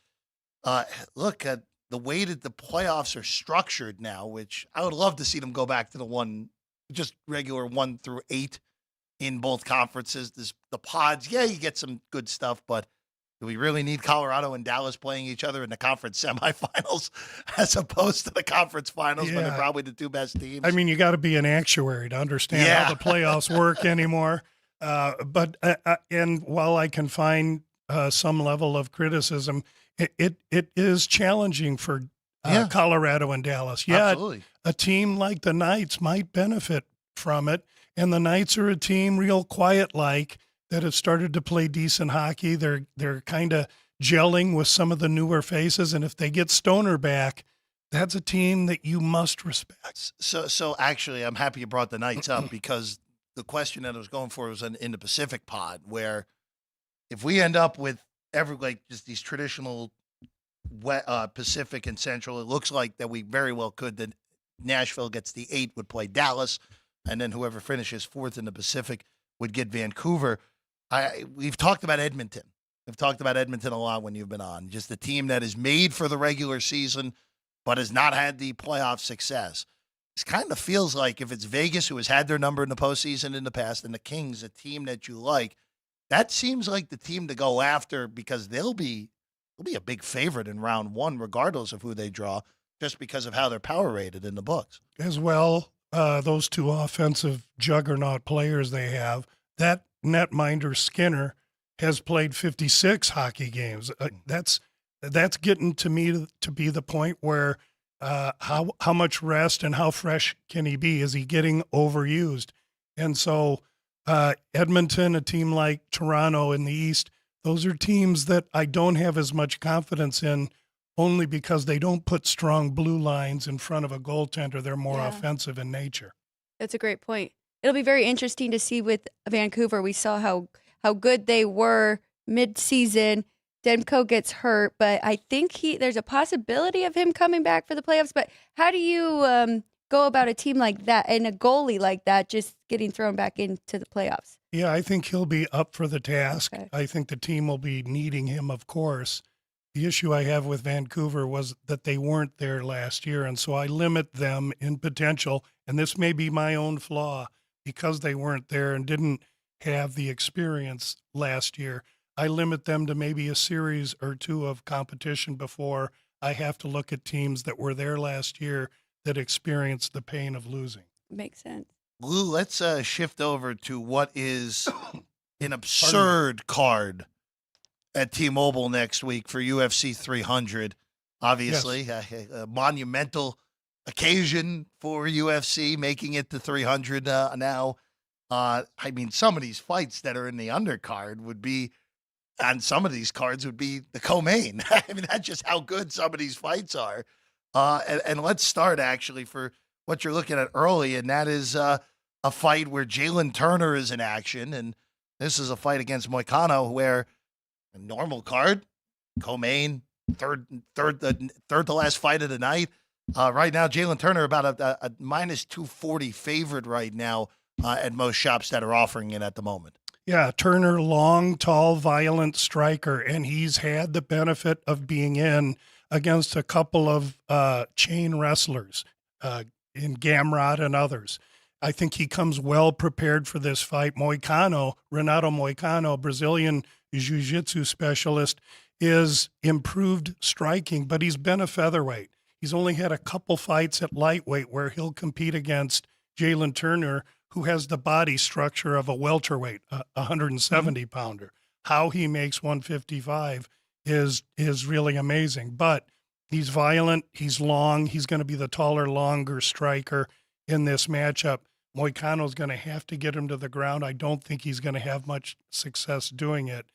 look at the way that the playoffs are structured now, which I would love to see them go back to the just regular 1 through 8 in both conferences. The pods, you get some good stuff, but do we really need Colorado and Dallas playing each other in the conference semifinals as opposed to the conference finals when they're probably the 2 best teams? I mean, you got to be an actuary to understand how the playoffs work anymore. But while I can find some level of criticism, it is challenging for Colorado and Dallas. Yeah, absolutely. A team like the Knights might benefit from it. And the Knights are a team real quiet-like that have started to play decent hockey. They're kind of gelling with some of the newer faces. And if they get Stoner back, that's a team that you must respect. So actually, I'm happy you brought the Knights up because the question that I was going for was in the Pacific pod, where if we end up with just these traditional Pacific and Central, it looks like that we very well could. That Nashville gets the 8, would play Dallas, and then whoever finishes 4th in the Pacific would get Vancouver. We've talked about Edmonton. We've talked about Edmonton a lot when you've been on. Just the team that is made for the regular season, but has not had the playoff success. It kind of feels like if it's Vegas, who has had their number in the postseason in the past, and the Kings, a team that you like, that seems like the team to go after because they'll be a big favorite in round 1, regardless of who they draw, just because of how they're power rated in the books. As well, those 2 offensive juggernaut players they have, that netminder Skinner has played 56 hockey games. That's getting to me to be the point where how much rest and how fresh can he be? Is he getting overused? And so Edmonton, a team like Toronto in the East, those are teams that I don't have as much confidence in only because they don't put strong blue lines in front of a goaltender. They're more offensive in nature. That's a great point. It'll be very interesting to see with Vancouver. We saw how good they were mid-season. Demko gets hurt, but I think there's a possibility of him coming back for the playoffs. But how do you go about a team like that and a goalie like that just getting thrown back into the playoffs? Yeah, I think he'll be up for the task. Okay. I think the team will be needing him, of course. The issue I have with Vancouver was that they weren't there last year, and so I limit them in potential, and this may be my own flaw, because they weren't there and didn't have the experience last year. I limit them to maybe a series or 2 of competition before I have to look at teams that were there last year that experienced the pain of losing. Makes sense. Lou, let's shift over to what is an absurd card at T-Mobile next week for UFC 300. Obviously, a monumental occasion for UFC, making it to 300 now. I mean, some of these fights that are in the undercard would be, on some of these cards, would be the co-main. I mean, that's just how good some of these fights are. And let's start, actually, for what you're looking at early, and that is a fight where Jalen Turner is in action, and this is a fight against Moicano where a normal card, co-main, third to last fight of the night. Right now, Jalen Turner about a minus 240 favorite right now at most shops that are offering it at the moment. Yeah, Turner, long, tall, violent striker, and he's had the benefit of being in against a couple of chain wrestlers in Gamrot and others. I think he comes well prepared for this fight. Renato Moicano, Brazilian jiu-jitsu specialist, is improved striking, but he's been a featherweight. He's only had a couple fights at lightweight where he'll compete against Jalen Turner, who has the body structure of a welterweight, a 170-pounder. How he makes 155 is really amazing. But he's violent, he's long, he's going to be the taller, longer striker in this matchup. Moicano's going to have to get him to the ground. I don't think he's going to have much success doing it.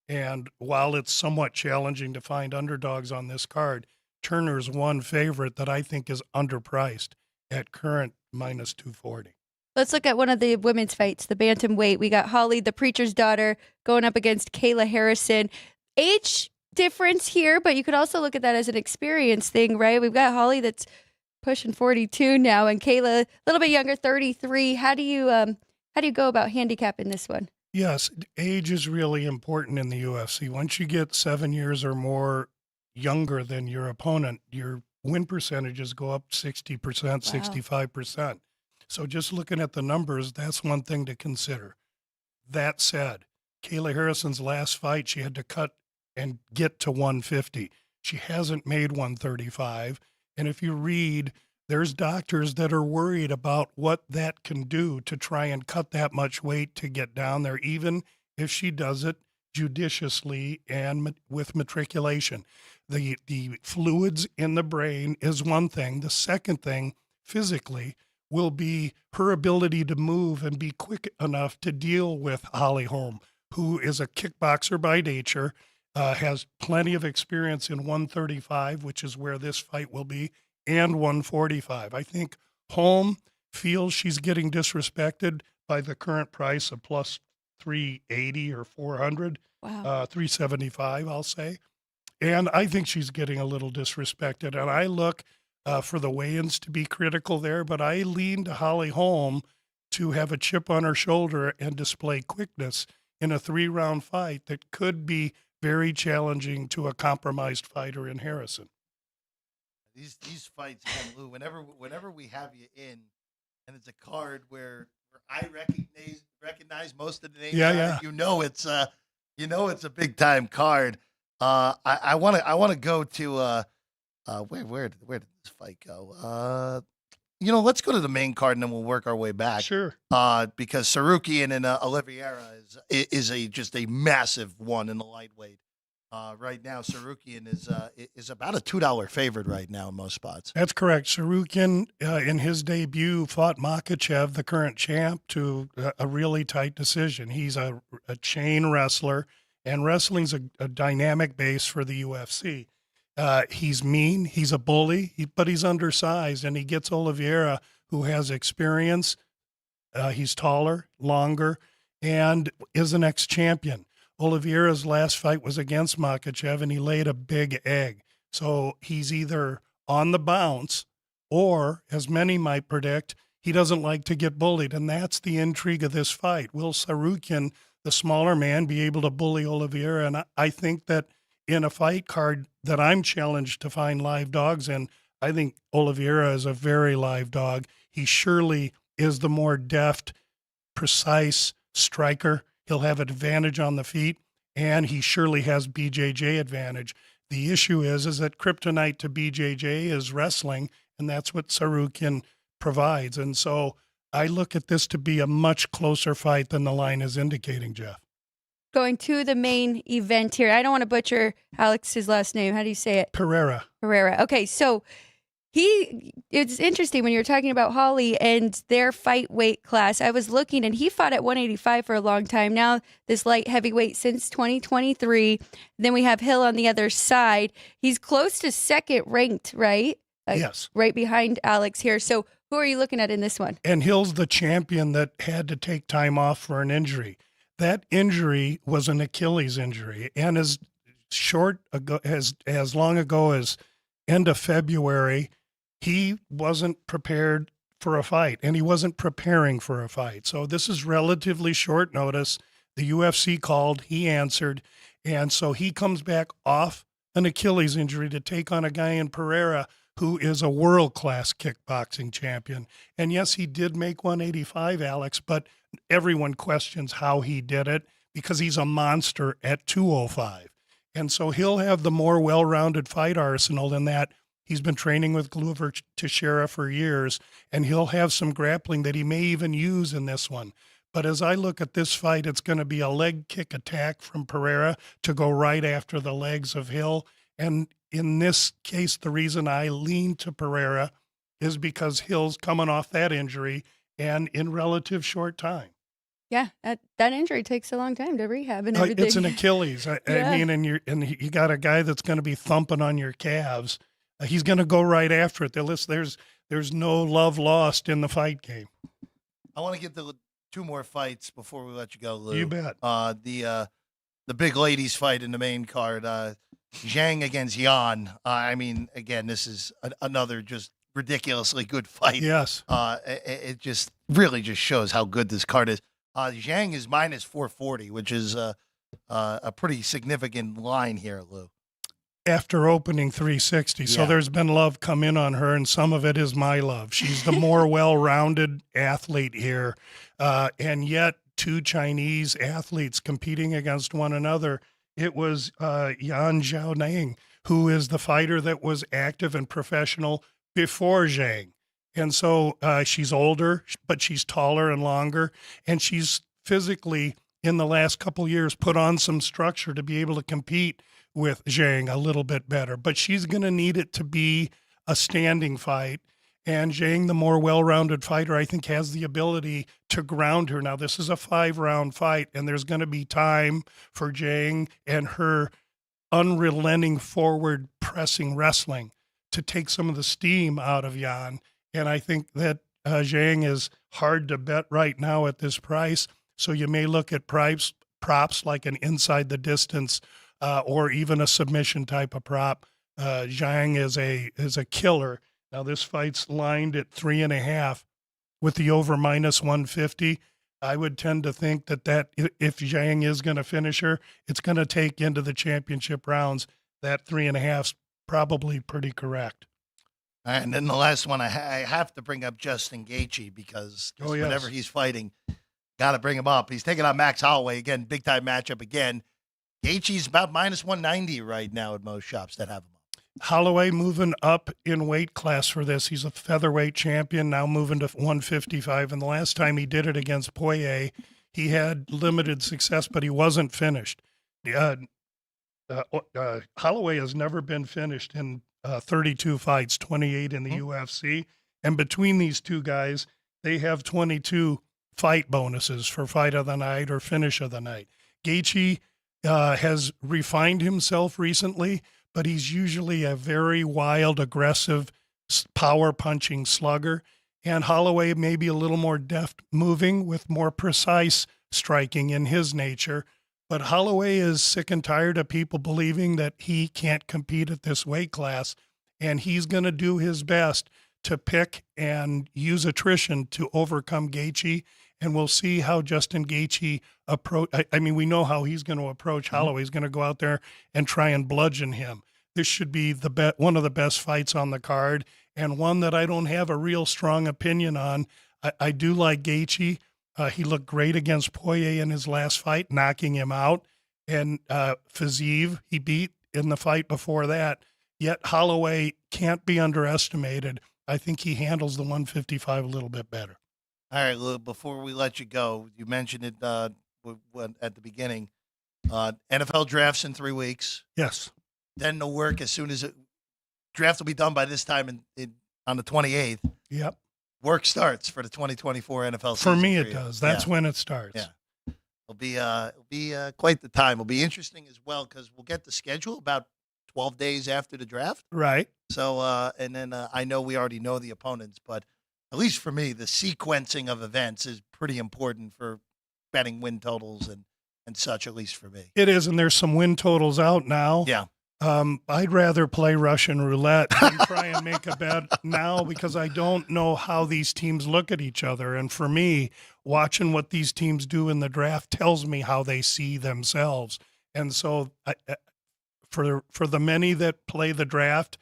And while it's somewhat challenging to find underdogs on this card, Turner's one favorite that I think is underpriced at current minus 240. Let's look at one of the women's fights, the bantamweight. We got Holly, the preacher's daughter, going up against Kayla Harrison. Age difference here, but you could also look at that as an experience thing, right? We've got Holly that's pushing 42 now, and Kayla a little bit younger, 33. How do you go about handicapping this one? Yes, age is really important in the UFC. Once you get 7 years or more younger than your opponent, your win percentages go up 60%, 65%. So just looking at the numbers, that's one thing to consider. That said, Kayla Harrison's last fight, she had to cut and get to 150. She hasn't made 135. And if you read, there's doctors that are worried about what that can do to try and cut that much weight to get down there, even if she does it judiciously and with matriculation. The fluids in the brain is one thing. The second thing, physically, will be her ability to move and be quick enough to deal with Holly Holm, who is a kickboxer by nature, has plenty of experience in 135, which is where this fight will be, and 145. I think Holm feels she's getting disrespected by the current price of plus 380 or 400, Wow. 375, I'll say. And I think she's getting a little disrespected. And I look for the weigh-ins to be critical there, but I lean to Holly Holm to have a chip on her shoulder and display quickness in a 3-round fight that could be very challenging to a compromised fighter in Harrison. These fights, again, Lou, whenever we have you in, and it's a card where I recognize most of the names. Yeah. You know it's a big time card. I want to go to where did this fight go? Let's go to the main card and then we'll work our way back. Sure. Because Sarukian and Oliveira is just a massive one in the lightweight. Right now, Sarukian is about a $2 favorite right now in most spots. That's correct. Sarukian, in his debut, fought Makhachev, the current champ, to a really tight decision. He's a chain wrestler, and wrestling's a dynamic base for the UFC. He's mean, he's a bully, but he's undersized, and he gets Oliveira, who has experience. He's taller, longer, and is an ex-champion. Oliveira's last fight was against Makhachev, and he laid a big egg. So he's either on the bounce or, as many might predict, he doesn't like to get bullied, and that's the intrigue of this fight. Will Sarukian, the smaller man, be able to bully Oliveira? And I think that in a fight card that I'm challenged to find live dogs in, I think Oliveira is a very live dog. He surely is the more deft, precise striker. He'll have advantage on the feet, and he surely has BJJ advantage. The issue is that kryptonite to BJJ is wrestling, and that's what Sarukian provides. And so I look at this to be a much closer fight than the line is indicating, Jeff. Going to the main event here. I don't want to butcher Alex's last name. How do you say it? Pereira. Okay, so it's interesting when you're talking about Holly and their fight weight class. I was looking, and he fought at 185 for a long time. Now this light heavyweight since 2023. Then we have Hill on the other side. He's close to second ranked, right? Yes. Right behind Alex here. So who are you looking at in this one? And Hill's the champion that had to take time off for an injury. That injury was an Achilles injury, and as long ago as end of February, he wasn't prepared for a fight, and he wasn't preparing for a fight. So this is relatively short notice. The UFC called, he answered, and so he comes back off an Achilles injury to take on a guy in Pereira who is a world-class kickboxing champion. And yes, he did make 185, Alex, but everyone questions how he did it because he's a monster at 205. And so he'll have the more well-rounded fight arsenal in that he's been training with Glover Teixeira for years, and he'll have some grappling that he may even use in this one. But as I look at this fight, it's going to be a leg kick attack from Pereira to go right after the legs of Hill. And in this case, the reason I lean to Pereira is because Hill's coming off that injury and in relative short time. Yeah, that injury takes a long time to rehab and everything. It's an Achilles. I mean, and you got a guy that's going to be thumping on your calves. He's going to go right after it. There's no love lost in the fight game. I want to get to 2 more fights before we let you go, Lou. You bet. The big ladies fight in the main card, Zhang against Yan. I mean, again, this is another just ridiculously good fight. Yes. It just really just shows how good this card is. Zhang is minus 440, which is a pretty significant line here, Lou. After opening 360. So there's been love come in on her, and some of it is my love. She's the more well-rounded athlete here. And yet 2 Chinese athletes competing against one another. It was Yan Xiaoning, who is the fighter that was active and professional before Zhang. And so she's older, but she's taller and longer. And she's physically, in the last couple years, put on some structure to be able to compete with Zhang a little bit better. But she's going to need it to be a standing fight. And Zhang, the more well-rounded fighter, I think has the ability to ground her. Now, this is a 5-round fight, and there's going to be time for Zhang and her unrelenting forward pressing wrestling to take some of the steam out of Yan. And I think that Zhang is hard to bet right now at this price. So you may look at props like an inside the distance or even a submission type of prop. Zhang is a killer. Now this fight's lined at 3.5 with the over minus 150. I would tend to think that if Zhang is going to finish her, it's going to take into the championship rounds. That 3.5's probably pretty correct. And then the last one, I have to bring up Justin Gaethje because whenever he's fighting, got to bring him up. He's taking on Max Holloway again, big time matchup again. Gaethje's about minus 190 right now at most shops that have him. Holloway moving up in weight class for this. He's a featherweight champion, now moving to 155. And the last time he did it against Poirier, he had limited success, but he wasn't finished. Holloway has never been finished in 32 fights, 28 in the UFC. And between these two guys, they have 22 fight bonuses for fight of the night or finish of the night. Gaethje has refined himself recently, but he's usually a very wild, aggressive, power-punching slugger. And Holloway may be a little more deft moving with more precise striking in his nature. But Holloway is sick and tired of people believing that he can't compete at this weight class, and he's going to do his best to pick and use attrition to overcome Gaethje. And we'll see how Justin Gaethje approach. I mean, we know how he's going to approach Holloway. He's going to go out there and try and bludgeon him. This should be one of the best fights on the card, and one that I don't have a real strong opinion on. I do like Gaethje. He looked great against Poirier in his last fight, knocking him out. And Fiziev, he beat in the fight before that. Yet Holloway can't be underestimated. I think he handles the 155 a little bit better. All right, Lou, before we let you go, you mentioned it at the beginning. NFL drafts in 3 weeks. Yes. Then the work as soon as draft will be done by this time on the 28th. Yep. Work starts for the 2024 NFL season. For me, it does. That's when it starts. Yeah. It'll be quite the time. It'll be interesting as well because we'll get the schedule about 12 days after the draft. Right. So, and then I know we already know the opponents, but at least for me, the sequencing of events is pretty important for betting win totals and such, at least for me. It is, and there's some win totals out now. Yeah. I'd rather play Russian roulette than try and make a bet now because I don't know how these teams look at each other. And for me, watching what these teams do in the draft tells me how they see themselves. And so for the many that play the draft,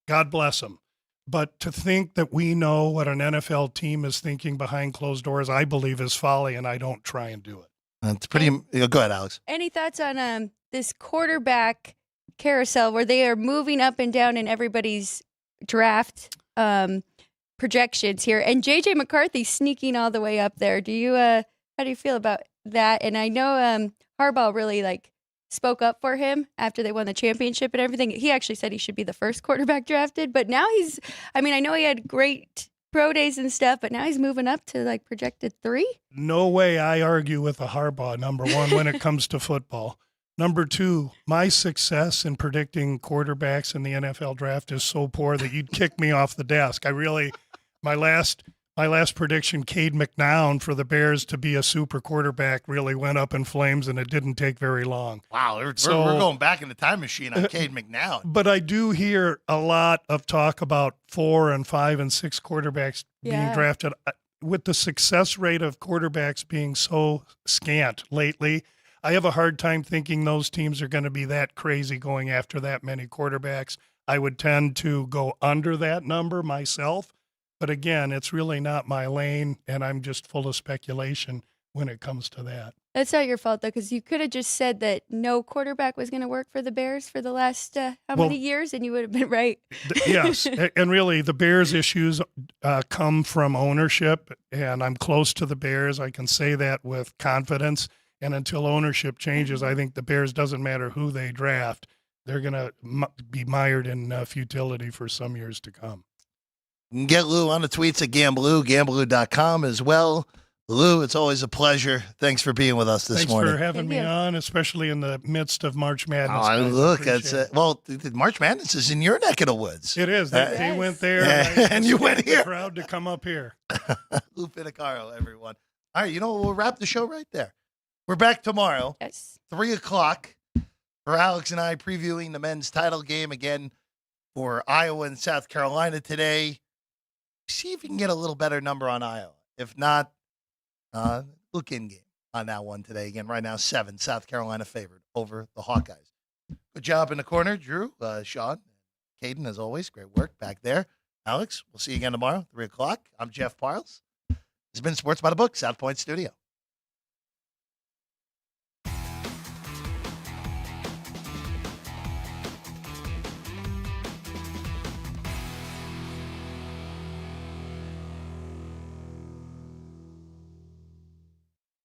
God bless them. But to think that we know what an NFL team is thinking behind closed doors, I believe is folly, and I don't try and do it. It's pretty. Go ahead, Alex. Any thoughts on this quarterback carousel where they are moving up and down in everybody's draft projections here, and JJ McCarthy sneaking all the way up there? How do you feel about that? And I know Harbaugh really spoke up for him after they won the championship and everything. He actually said he should be the first quarterback drafted, but now I know he had great pro days and stuff, but now he's moving up to projected 3. No way I argue with a Harbaugh, number one, when it comes to football. Number two, my success in predicting quarterbacks in the NFL draft is so poor that you'd kick me off the desk. My last prediction, Cade McNown for the Bears to be a super quarterback, really went up in flames, and it didn't take very long. Wow, we're going back in the time machine on Cade McNown. But I do hear a lot of talk about 4 and 5 and 6 quarterbacks being drafted. With the success rate of quarterbacks being so scant lately, I have a hard time thinking those teams are going to be that crazy going after that many quarterbacks. I would tend to go under that number myself. But again, it's really not my lane, and I'm just full of speculation when it comes to that. That's not your fault, though, because you could have just said that no quarterback was going to work for the Bears for the last many years, and you would have been right. Yes, and really the Bears issues come from ownership, and I'm close to the Bears. I can say that with confidence. And until ownership changes, I think the Bears, doesn't matter who they draft, they're going to be mired in futility for some years to come. You can get Lou on the tweets at Gamblu.com as well. Lou, it's always a pleasure. Thanks for being with us this morning. Thanks for having me on, especially in the midst of March Madness. Oh, guys. look, the March Madness is in your neck of the woods. It is. They went there, and you went here. Proud to come up here. Lou Finicaro, everyone. All right, we'll wrap the show right there. We're back tomorrow, 3 o'clock, for Alex and I previewing the men's title game again for Iowa and South Carolina today. See if you can get a little better number on Iowa. If not, look in game on that one today. Again, right now, 7, South Carolina favored over the Hawkeyes. Good job in the corner, Drew, Sean, Caden, as always. Great work back there. Alex, we'll see you again tomorrow, 3 o'clock. I'm Jeff Parles. This has been Sports by the Book, South Point Studio.